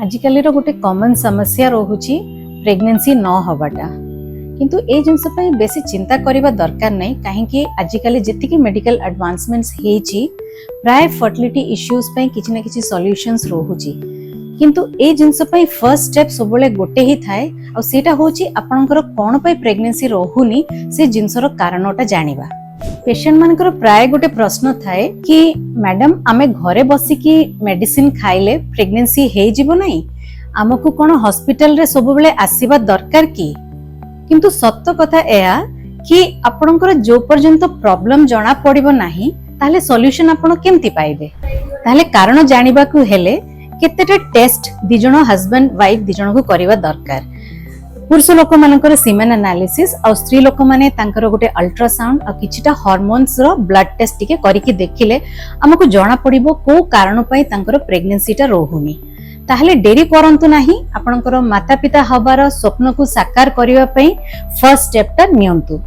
आजिकल गोटे कॉमन समस्या रोची प्रेगनेंसी न हवाटा किंतु ए जिनस बेसी चिंता करबा दरकार नहीं कहीं आजिकल जी मेडिकल एडवांसमेंट्स हेची प्राय फर्टिलिटी इश्यूज पे किसी ना किसी सॉल्यूशंस रोची किंतु ए जिनस फर्स्ट स्टेप सब गोटे ही थाए और सेटा होची आपनकर कोन पे प्रेगनेंसी रोहुनी से जिनसर कारणटा जानिबा। पेशेंट मानकर प्राय गोटे प्रश्न थाए कि मैडम आमे घरे बसिकी मेडिसिन खाइले प्रेगनेंसी हे जिवो नाही आमको कोन हॉस्पिटल रे सब बेले आसीबा दरकार की किंतु सत्य कथा एया कि आपनकर जो पर्यंत प्रॉब्लम जणा पड़िबो नाही ताले सॉल्यूशन आपण केमति पाइबे ताले कारण जानिबा को हेले केतेटा टेस्ट दिजण हस्बैंड वाइफ दिजण को करबा दरकार। पुरुष लोक मानकर सीमेन एनालिसिस और स्त्री लोक माने तांकर गोटे अल्ट्रासाउंड और किछिटा हार्मोन्स रो ब्लड टेस्ट टिके करिकि देखिले हमकु जणा पड़िबो को कारण पई तांकर प्रेगनेंसीटा रोहुनी। ताहले डेरी करंतु नाही आपनकर माता पिता हबार स्वप्न को साकार करिवा पई फर्स्ट स्टेप ता नियंतु।